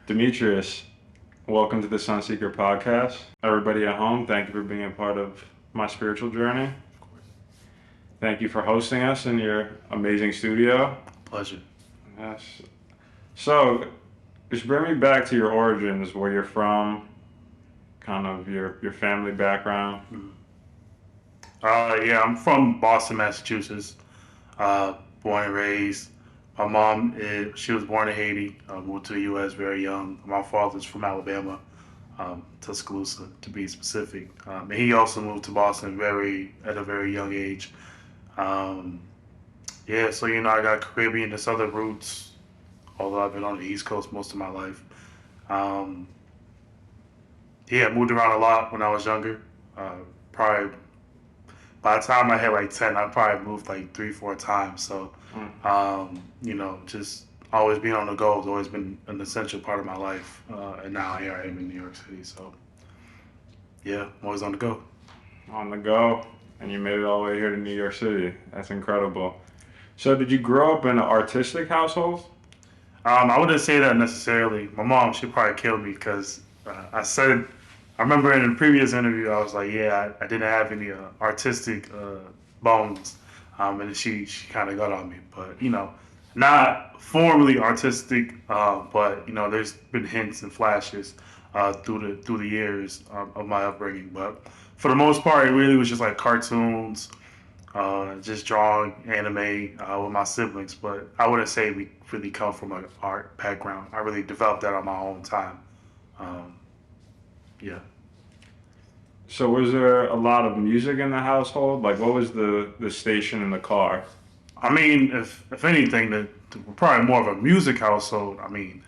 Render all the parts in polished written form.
Demetrius, welcome to the Sunseeker podcast. Everybody at home, thank you for being a part of my spiritual journey. Thank you for hosting us in your amazing studio. Pleasure. Yes. So, just bring me back to your origins, where you're from, kind of your family background. Yeah, I'm from Boston, Massachusetts. Born and raised. My mom, she was born in Haiti, moved to the U.S. very young. My father's from Alabama, Tuscaloosa to be specific. And he also moved to Boston at a very young age. Um, yeah, so I got Caribbean and Southern roots, although I've been on the East Coast most of my life. Um, yeah, I moved around a lot when I was younger. Probably by the time I hit like 10, I probably moved like 3, 4 times. So, just always being on the go has always been an essential part of my life. And now here I am in New York City. So, yeah, I'm always on the go. On the go, and you made it all the way here to New York City. That's incredible. So, did you grow up in an artistic household? I wouldn't say that necessarily. My mom, she'd probably kill me because I remember in a previous interview, I was like, yeah, I didn't have any artistic bones. And she kind of got on me. But, not formally artistic, but, there's been hints and flashes through the years of my upbringing. But for the most part, it really was just like cartoons, just drawing anime with my siblings. But I wouldn't say we really come from an art background. I really developed that on my own time. Um, yeah. So, was there a lot of music in the household? Like, what was the station in the car? I mean, if anything, we're probably more of a music household. I mean,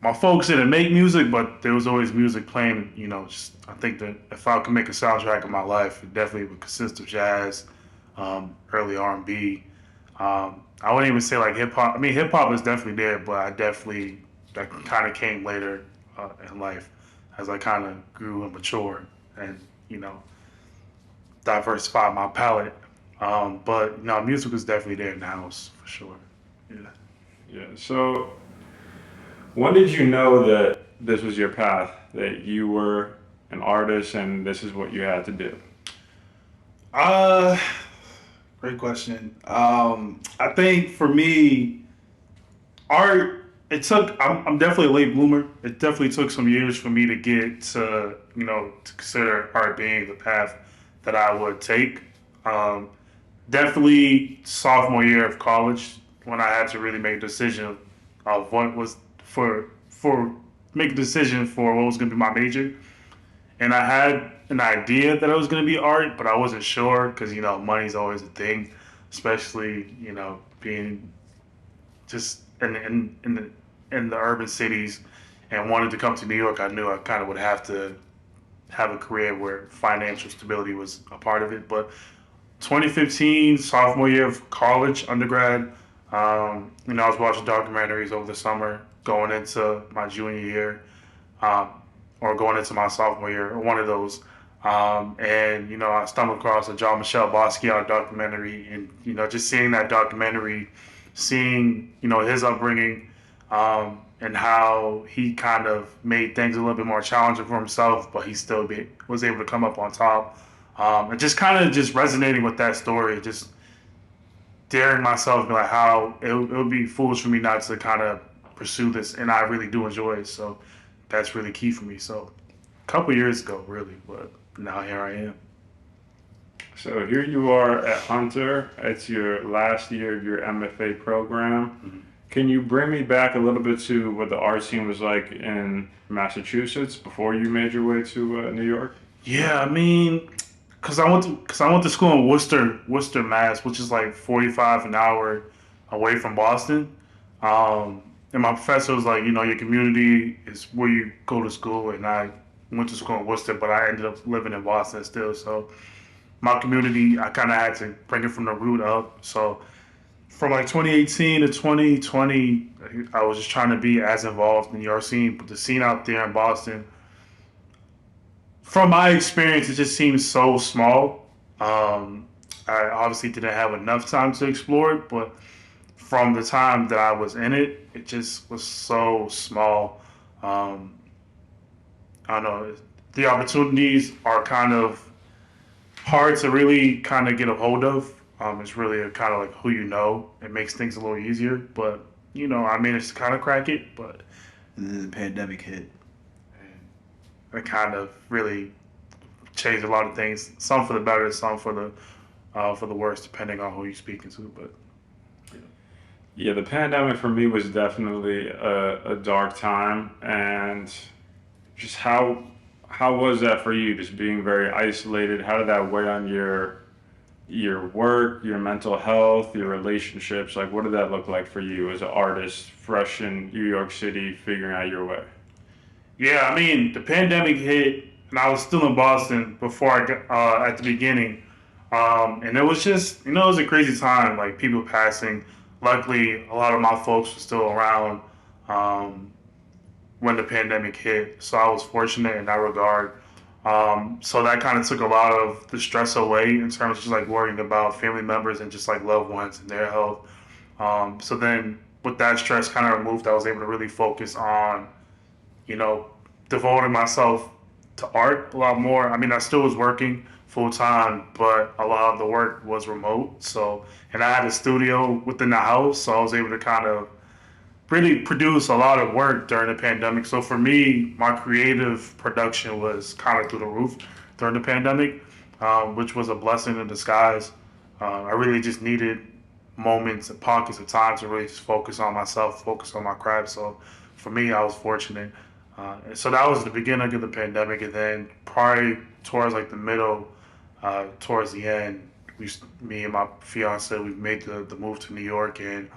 my folks didn't make music, but there was always music playing. I think that if I could make a soundtrack of my life, it definitely would consist of jazz, early R&B. I wouldn't even say like hip hop. I mean, hip hop is definitely there, but that kind of came later in life as I kind of grew and matured and diversified my palette. But music was definitely there in the house for sure. Yeah. Yeah. So, when did you know that this was your path, that you were an artist and this is what you had to do? Uh, Great question. I think for me, art. I'm definitely a late bloomer. It definitely took some years for me to get to consider art being the path that I would take. Um, Definitely sophomore year of college when I had to really make a decision of what was for make a decision for what was going to be my major. And I had an idea that it was going to be art, but I wasn't sure because money's always a thing, especially being just in the urban cities and wanted to come to New York. I knew I kind of would have to have a career where financial stability was a part of it. But 2015, sophomore year of college, undergrad, I was watching documentaries over the summer going into my junior year, um, or going into my sophomore year, or one of those. And I stumbled across a John Michel Basquiat documentary, and just seeing that documentary, seeing his upbringing, and how he kind of made things a little bit more challenging for himself, but he still was able to come up on top. And just kind of just resonating with that story, just daring myself to be like how it would be foolish for me not to kind of pursue this, and I really do enjoy it. So that's really key for me. So a couple years ago, really, but now here I am. So, here you are at Hunter. It's your last year of your MFA program. Mhm. Can you bring me back a little bit to what the art scene was like in Massachusetts before you made your way to New York? Yeah, I mean, cause I went to school in Worcester, Mass, which is like 45 an hour away from Boston. And my professor was like, your community is where you go to school, and I went to school in Worcester, but I ended up living in Boston still. So my community, I kind of had to bring it from the root up. So from like 2018 to 2020, I was just trying to be as involved in the art scene, but the scene out there in Boston, from my experience, it just seems so small. I obviously didn't have enough time to explore it, but from the time that I was in it, it just was so small. I don't know. The opportunities are kind of hard to really kind of get a hold of. It's really a kind of like who you know. It makes things a little easier, but I managed to kind of crack it, but And then the pandemic hit. it kind of really changed a lot of things. Some for the better, some for the worse, depending on who you're speaking to. But Yeah, the pandemic for me was definitely a dark time, and just how was that for you? Just being very isolated. How did that weigh on your work, your mental health, your relationships? Like, what did that look like for you as an artist, fresh in New York City, figuring out your way? yeah, I mean, the pandemic hit, and I was still in Boston before I got at the beginning, and it was just it was a crazy time. Like people passing. Luckily, a lot of my folks were still around when the pandemic hit, so I was fortunate in that regard. So that kind of took a lot of the stress away in terms of just like worrying about family members and just like loved ones and their health. So then with that stress kind of removed, I was able to really focus on, you know, devoting myself to art a lot more. I mean, I still was working full time, but a lot of the work was remote. So, and I had a studio within the house, so I was able to kind of really produce a lot of work during the pandemic. So for me, my creative production was kind of through the roof during the pandemic, which was a blessing in disguise. I really just needed moments and pockets of time to really just focus on myself, focus on my craft. So for me, I was fortunate. And so that was the beginning of the pandemic. And then probably towards like the middle, towards the end, me and my fiance, we made the move to New York. And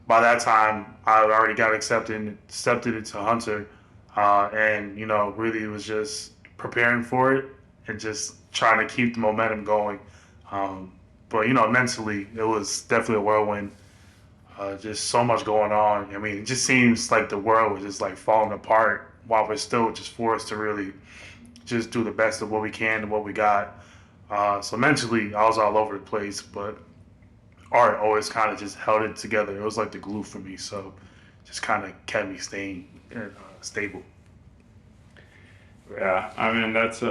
by that time, I already got accepted into Hunter, and really was just preparing for it and just trying to keep the momentum going. But mentally, it was definitely a whirlwind. Just so much going on. I mean, it just seems like the world was just like falling apart while we're still just forced to really just do the best of what we can and what we got. So mentally, I was all over the place, but art always kind of just held it together. It was like the glue for me, so just kind of kept me staying stable. Yeah, I mean that's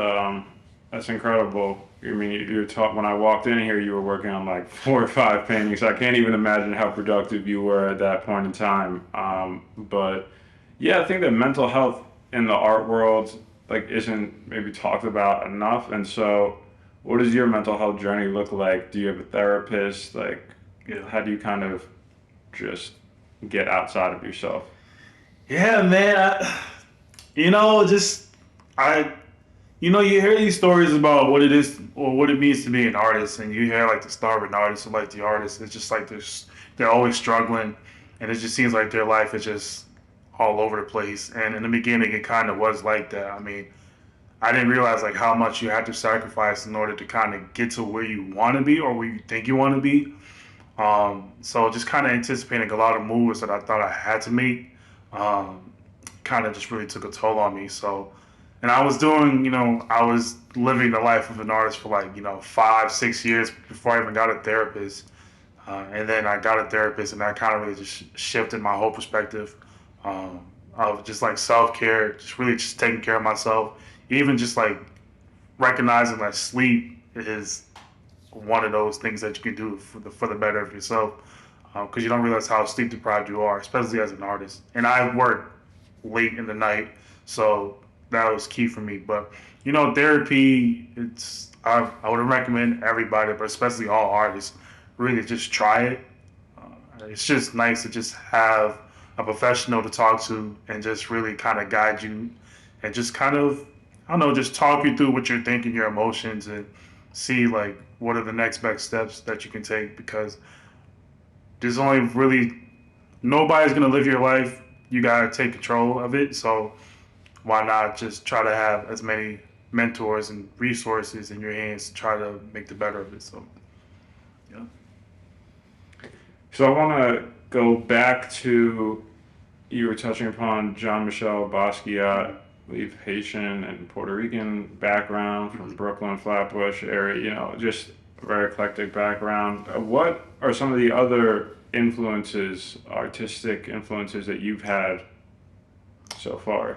incredible. I mean, you're talking when I walked in here, you were working on like 4 or 5 paintings. I can't even imagine how productive you were at that point in time. But yeah, I think that mental health in the art world like isn't maybe talked about enough. And so, what does your mental health journey look like? Do you have a therapist? Like, how do you kind of just get outside of yourself? Yeah, man. Just I, you hear these stories about what it is or what it means to be an artist, and you hear like the starving artists or like the artists. It's just like they're always struggling, and it just seems like their life is just all over the place. And in the beginning, it kind of was like that. I mean, I didn't realize like how much you had to sacrifice in order to kind of get to where you want to be or where you think you want to be. So just kind of anticipating a lot of moves that I thought I had to make, kind of just really took a toll on me. So, and I was I was living the life of an artist for like, 5, 6 years before I even got a therapist. And then I got a therapist, and that kind of really just shifted my whole perspective, of just like self-care, just really just taking care of myself, even just like recognizing that sleep is one of those things that you can do for the better of yourself, because you don't realize how sleep deprived you are, especially as an artist. And I work late in the night, so that was key for me. But therapy, I would recommend everybody, but especially all artists, really just try it. It's just nice to just have a professional to talk to and just really kind of guide you and just kind of, I don't know, just talk you through what you're thinking, your emotions, and see like what are the next best steps that you can take, because there's only really nobody's gonna live your life. You gotta take control of it. So why not just try to have as many mentors and resources in your hands to try to make the better of it. So yeah. So I want to go back to you were touching upon Jean-Michel Basquiat, I believe Haitian and Puerto Rican background from Brooklyn, Flatbush area, just a very eclectic background. What are some of the other artistic influences that you've had so far?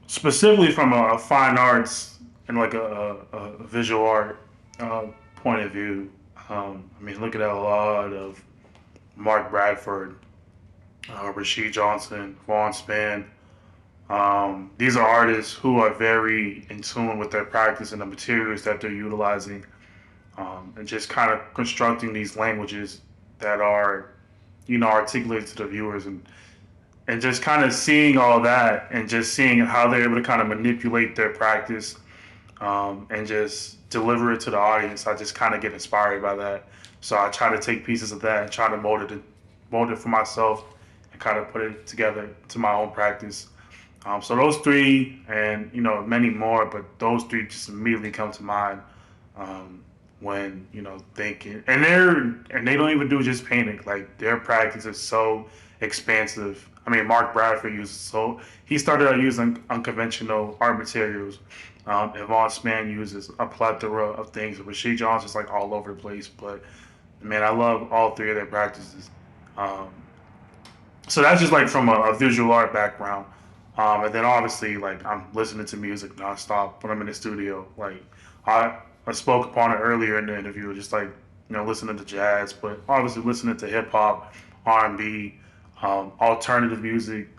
Specifically from a fine arts and like a visual art point of view. I mean, look at a lot of Mark Bradford, Rasheed Johnson, Vaughn Spann. These are artists who are very in tune with their practice and the materials that they're utilizing, and just kind of constructing these languages that are, articulated to the viewers, and just kind of seeing all that and just seeing how they're able to kind of manipulate their practice, and just deliver it to the audience. I just kind of get inspired by that. So I try to take pieces of that and try to mold it for myself and kind of put it together to my own practice. So those three, and many more, but those three just immediately come to mind when thinking. And they don't even do just painting. Like, their practice is so expansive. I mean, Mark Bradford he started out using unconventional art materials. And Vaughn Spann uses a plethora of things. Rasheed Johnson's like all over the place, but man, I love all three of their practices. So that's just like from a visual art background. And then obviously, like, I'm listening to music nonstop when I'm in the studio. Like, I spoke upon it earlier in the interview, just like, listening to jazz, but obviously listening to hip hop, R&B, alternative music,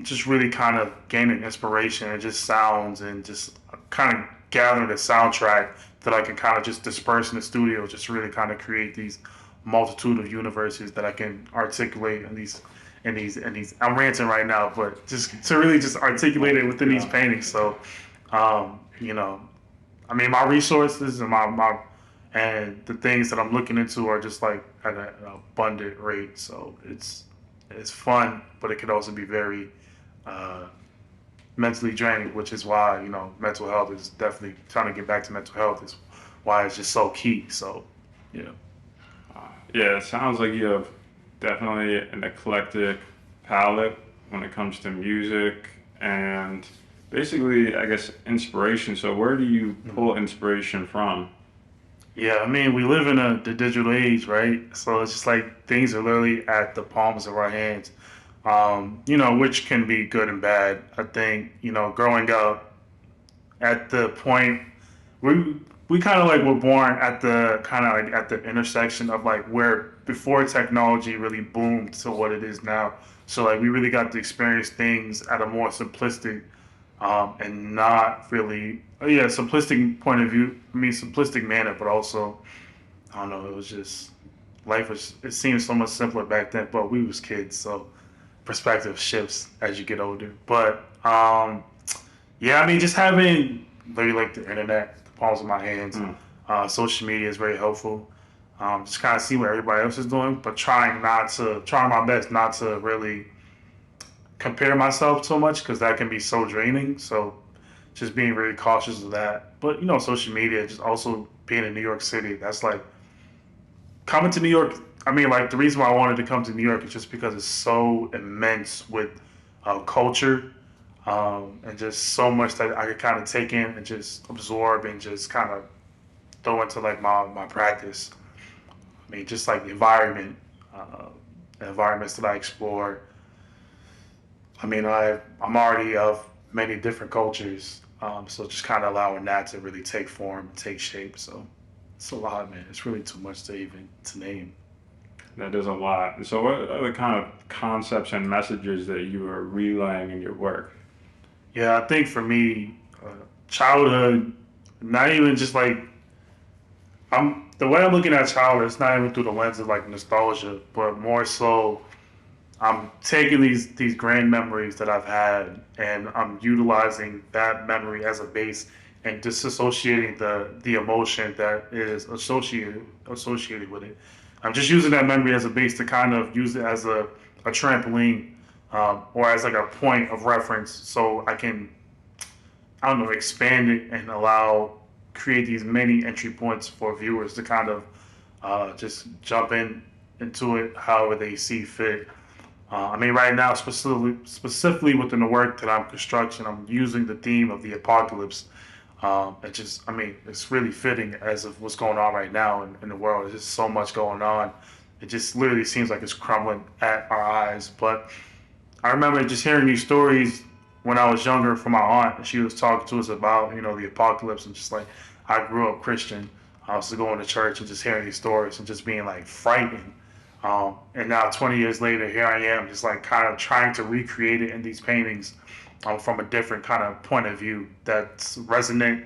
just really kind of gaining inspiration and just sounds, and just kind of gathering a soundtrack that I can kind of just disperse in the studio, just really kind of create these multitude of universes that I can articulate in these. I'm ranting right now, but just to really just articulate it within these paintings. So, I mean, my resources and and the things that I'm looking into are just like at an abundant rate. So it's fun, but it can also be very mentally draining, which is why mental health is definitely trying to get back to mental health is why it's just so key. So, yeah. Yeah, it sounds like you have definitely an eclectic palette when it comes to music and basically, I guess, inspiration. So where do you pull inspiration from? Yeah, I mean, we live in the digital age, right? So it's just like things are literally at the palms of our hands, which can be good and bad. I think, growing up at the point, we kind of like were born at the kind of like at the intersection of like where before technology really boomed to what it is now. So like we really got to experience things at a more simplistic and not really simplistic point of view. I mean, simplistic manner, but also I don't know. It was just it seemed so much simpler back then. But we was kids, so perspective shifts as you get older. But I mean, just having very like the internet, the palms of my hands. Social media is very helpful. Just kind of see what everybody else is doing, but trying my best not to really compare myself so much, because that can be so draining. So just being very cautious of that. But social media, just also being in New York City, that's like coming to New York. I mean, like, the reason why I wanted to come to New York is just because it's so immense with culture, and just so much that I could kind of take in and just absorb and just kind of throw into like my practice. I mean, just like the environments that I explore. I mean, I'm already of many different cultures, so just kind of allowing that to really take form and take shape. So it's a lot, man. It's really too much to name. That is a lot. And so what are the kind of concepts and messages that you are relaying in your work? Yeah, I think for me, childhood, not even just like, the way I'm looking at childhood, it's not even through the lens of like nostalgia, but more so I'm taking these grand memories that I've had, and I'm utilizing that memory as a base and disassociating the emotion that is associated with it. I'm just using that memory as a base to kind of use it as a trampoline, or as like a point of reference, so I can, I don't know, expand it and create these many entry points for viewers to kind of just jump into it however they see fit. I mean, right now, specifically within the work that I'm constructing, I'm using the theme of the apocalypse. I mean, it's really fitting as of what's going on right now in the world. There's just so much going on it just literally seems like it's crumbling at our eyes. But I remember just hearing these stories when I was younger from my aunt, and she was talking to us about, the apocalypse, and just like I grew up Christian. I was going to church and just hearing these stories and just being like frightened. And now 20 years later, here I am, just like kind of trying to recreate it in these paintings from a different kind of point of view that's resonant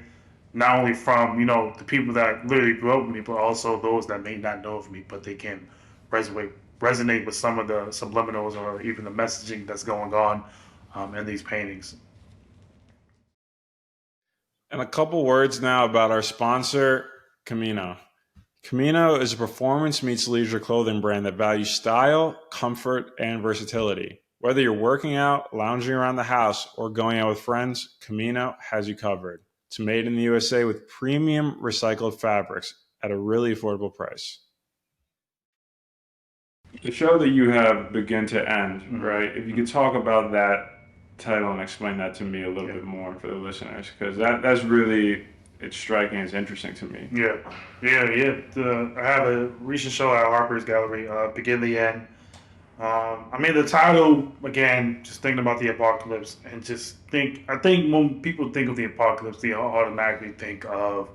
not only from, the people that literally grew up with me, but also those that may not know of me, but they can resonate with some of the subliminals or even the messaging that's going on in these paintings. And a couple words now about our sponsor, Camino. Camino is a performance meets leisure clothing brand that values style, comfort, and versatility. Whether you're working out, lounging around the house, or going out with friends, Camino has you covered. It's made in the USA with premium recycled fabrics at a really affordable price. The show that you have, Begin to End, right? If you could talk about that title and explain that to me a little bit more for the listeners, because that's really, it's striking, it's interesting to me. Yeah. I have a recent show at Harper's Gallery, Begin the End. The title, again, just thinking about the apocalypse, and I think when people think of the apocalypse, they automatically think of,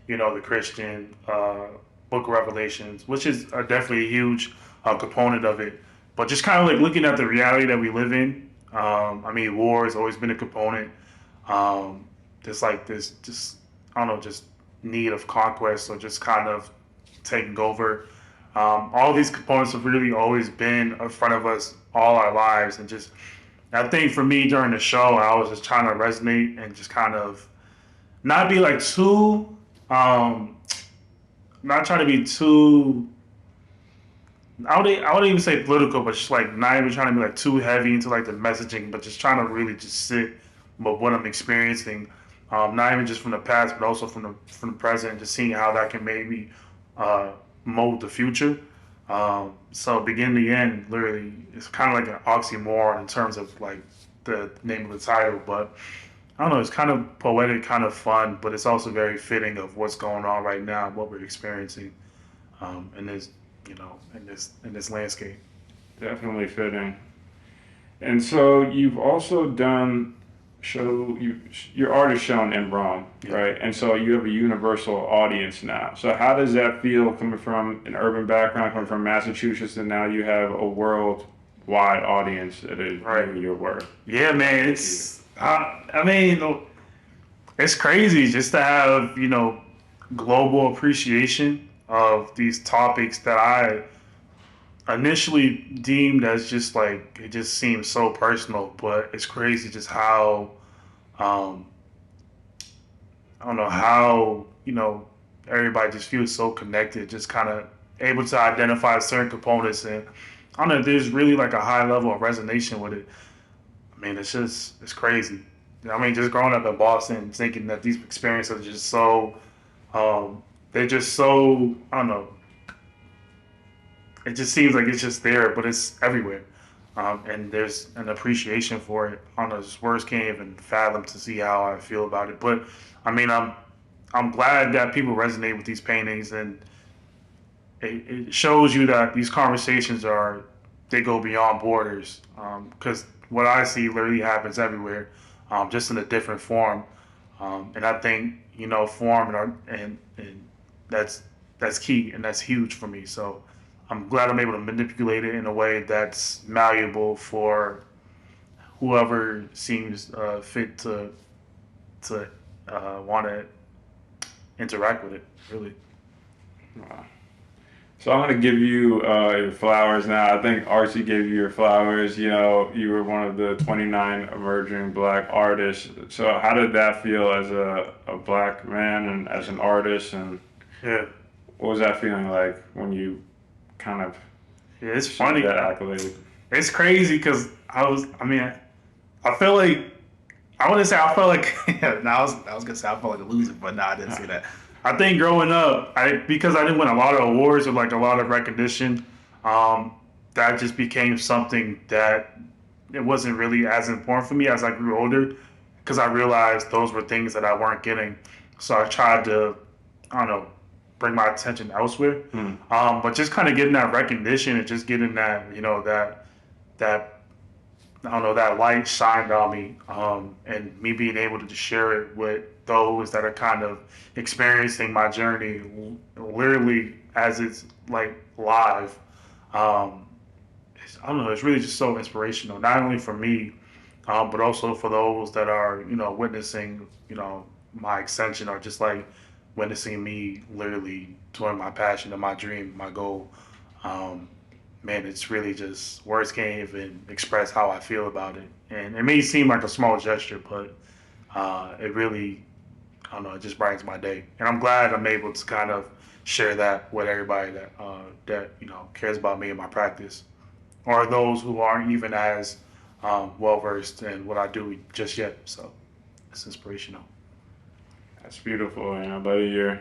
the Christian book of Revelations, which is definitely a huge component of it. But just kind of like looking at the reality that we live in, war has always been a component. There's like this, just, I don't know, just need of conquest or just kind of taking over. All these components have really always been in front of us all our lives. And just, I think for me during the show, I was just trying to resonate and just kind of not be like too, not trying to be too, I wouldn't even say political, but just like not even trying to be like too heavy into like the messaging, but just trying to really just sit with what I'm experiencing, not even just from the past, but also from the present, just seeing how that can maybe mold the future. So Begin the End, literally, it's kind of like an oxymoron in terms of like the name of the title, but I don't know, it's kind of poetic, kind of fun, but it's also very fitting of what's going on right now, what we're experiencing in this, in this landscape. Definitely fitting. And so you've also done your art is shown in Rome, right? And so you have a universal audience now. So how does that feel coming from an urban background, coming from Massachusetts, and now you have a worldwide audience that is viewing your work? Yeah, man, it's it's crazy just to have global appreciation of these topics that I initially deemed as just like, it just seems so personal, but it's crazy just how I don't know how everybody just feels so connected, just kind of able to identify certain components, and I don't know, there's really like a high level of resonation with it. It's crazy. Just growing up in Boston, thinking that these experiences are just so they're just so, I don't know, it just seems like it's just there, but it's everywhere. And there's an appreciation for it. I don't know, just words can't even fathom to see how I feel about it. But I'm glad that people resonate with these paintings, and it shows you that these conversations they go beyond borders. Because what I see literally happens everywhere, just in a different form. And I think form and that's key, and that's huge for me. So I'm glad I'm able to manipulate it in a way that's malleable for whoever seems fit to want to interact with it, really. Wow. So I'm going to give you your flowers now. I think Archie gave you your flowers. You were one of the 29 emerging Black artists. So how did that feel as a Black man and as an artist? And Yeah. what was that feeling like when you kind of it's funny that accolade? It's crazy because I feel like, I wouldn't say I felt like I was gonna say I felt like a loser, but no, I didn't say that. I think growing up, because I didn't win a lot of awards or like a lot of recognition, that just became something that it wasn't really as important for me as I grew older, because I realized those were things that I weren't getting. So I tried to, I don't know, bring my attention elsewhere. But just kind of getting that recognition and just getting that, that I don't know, that light shined on me, and me being able to just share it with those that are kind of experiencing my journey, literally as it's like live. I don't know, it's really just so inspirational, not only for me, but also for those that are, witnessing, my ascension, or just like witnessing me literally doing my passion and my dream, my goal. Man, it's really just, words can't even express how I feel about it. And it may seem like a small gesture, but it really, I don't know, it just brightens my day. And I'm glad I'm able to kind of share that with everybody that cares about me and my practice, or those who aren't even as well versed in what I do just yet. So it's inspirational. That's beautiful, buddy.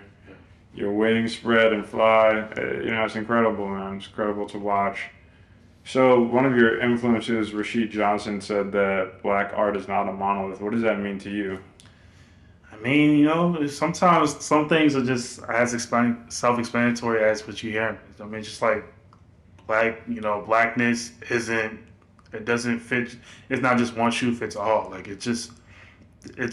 Your wings spread and fly. It's incredible, man. It's incredible to watch. So one of your influences, Rashid Johnson, said that black art is not a monolith. What does that mean to you? I mean, sometimes some things are just as self-explanatory as what you hear. I mean, just like blackness it doesn't fit. It's not just one shoe fits all. Like it's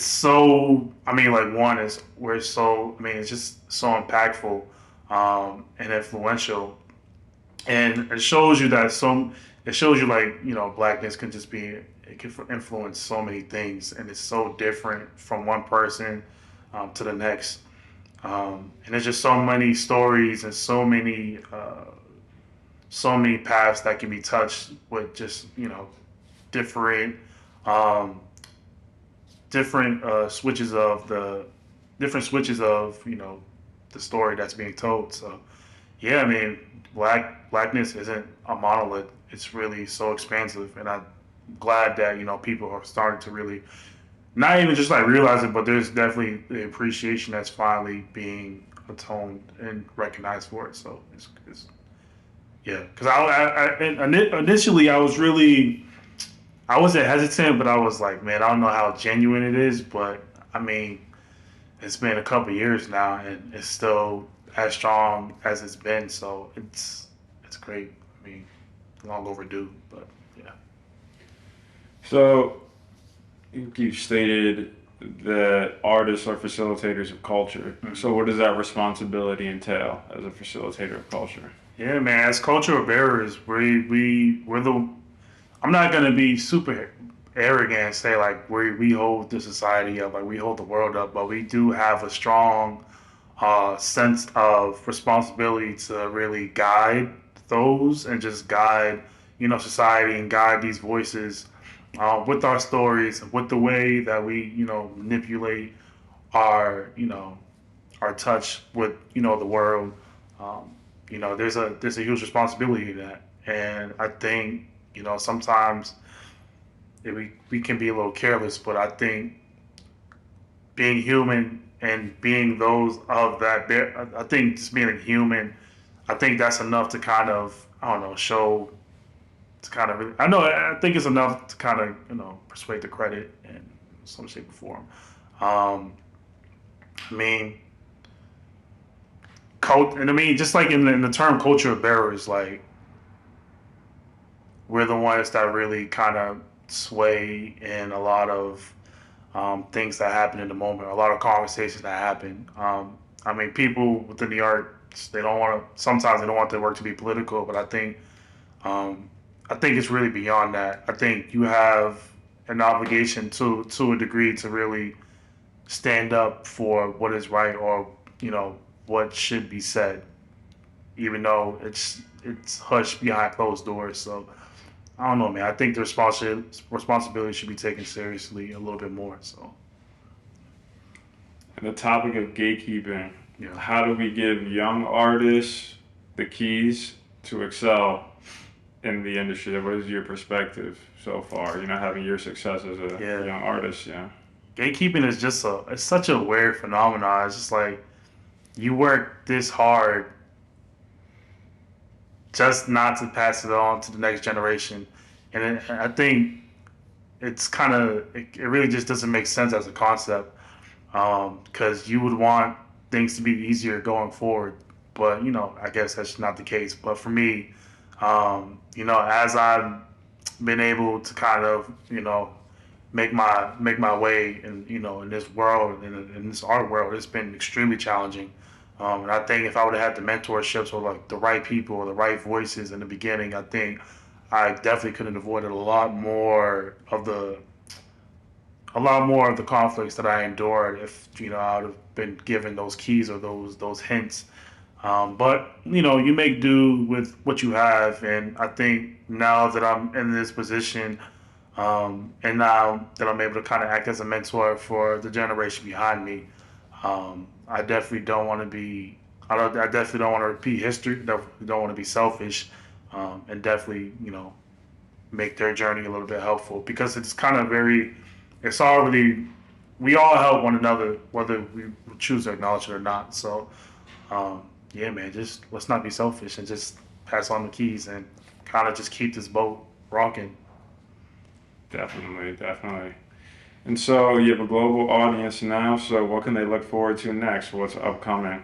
so, I mean, like one is where it's so, I mean, it's just so impactful, and influential. And it shows you like, blackness can just be, it can influence so many things, and it's so different from one person to the next. And there's just so many stories and so many paths that can be touched with just, different, switches of the story that's being told. So yeah, I mean, blackness isn't a monolith. It's really so expansive, and I'm glad that people are starting to really not even just like realize it, but there's definitely the appreciation that's finally being atoned and recognized for it. So it's yeah, because initially I wasn't hesitant, but I was like, man, I don't know how genuine it is, but I mean, it's been a couple years now, and it's still as strong as it's been. So it's great. I mean, long overdue, but yeah. So you stated that artists are facilitators of culture. Mm-hmm. So what does that responsibility entail as a facilitator of culture? Yeah, man. As cultural bearers, we're the. I'm not gonna be super arrogant and say like we hold the society up, like we hold the world up, but we do have a strong sense of responsibility to really guide those and just guide society and guide these voices with our stories and with the way that we manipulate our our touch with the world. There's a huge responsibility in that, and I think sometimes we can be a little careless, but I think being human and being those of that, I think just being a human, I think that's enough to kind of, I don't know, show, to kind of really, I think it's enough to kind of, persuade the credit in some shape or form. I mean, just like in the term culture of bearers, like, we're the ones that really kind of sway in a lot of things that happen in the moment, a lot of conversations that happen. I mean, people within the arts, sometimes they don't want their work to be political, but I think it's really beyond that. I think you have an obligation to a degree to really stand up for what is right, or what should be said, even though it's hushed behind closed doors. So I don't know, man. I think the responsibility should be taken seriously a little bit more. So, And the topic of gatekeeping. yeah. How do we give young artists the keys to excel in the industry? What is your perspective so far? Having your success as a young artist, yeah. Gatekeeping is it's such a weird phenomenon. It's just like you work this hard just not to pass it on to the next generation. And I think it's it really just doesn't make sense as a concept, because you would want things to be easier going forward. But I guess that's not the case. But for me, as I've been able to kind of make my way in this world, in this art world, it's been extremely challenging. And I think if I would have had the mentorships or like the right people or the right voices in the beginning, I think I definitely could have avoided a lot more of the conflicts that I endured if I would have been given those keys or those hints. But you make do with what you have, and I think now that I'm in this position, and now that I'm able to kind of act as a mentor for the generation behind me, I definitely don't want to be. I definitely don't want to repeat history. Definitely don't want to be selfish, and definitely make their journey a little bit helpful, because it's kind of it's all really, we all help one another whether we choose to acknowledge it or not. So yeah, man, just let's not be selfish and just pass on the keys and kind of just keep this boat rocking. Definitely. And so you have a global audience now, so what can they look forward to next? What's upcoming?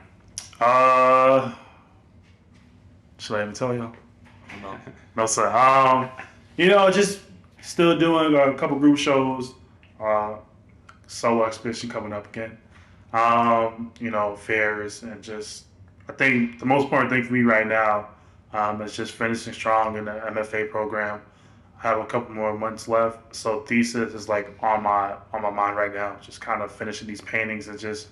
Should I even tell you? No. No, sir. Just still doing a couple group shows, solo exhibition coming up again. Fairs, and just, I think the most important thing for me right now is just finishing strong in the MFA program. I have a couple more months left, so thesis is like on my mind right now. Just kind of finishing these paintings and just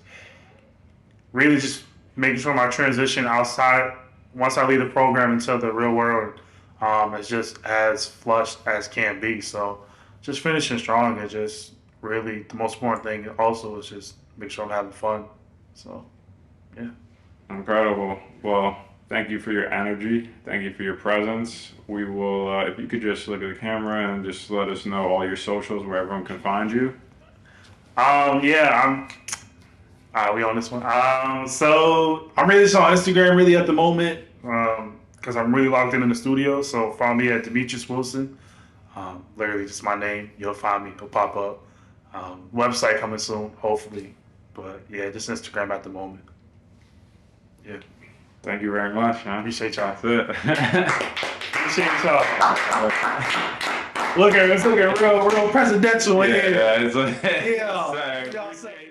really just making sure my transition outside, once I leave the program into the real world, is just as flush as can be. So just finishing strong, and just really the most important thing also is just make sure I'm having fun. So yeah. Incredible. Well, thank you for your energy. Thank you for your presence. We will, if you could just look at the camera and just let us know all your socials where everyone can find you. Yeah, we on this one. So I'm really just on Instagram really at the moment, because I'm really locked in the studio. So follow me at Demetrius Wilson. Literally just my name. You'll find me. It'll pop up. Website coming soon, hopefully. But yeah, just Instagram at the moment. Yeah. Thank you very much, man. Appreciate y'all. That's it. Appreciate y'all. it's looking real presidential. Yeah, it's like, Yeah. Y'all say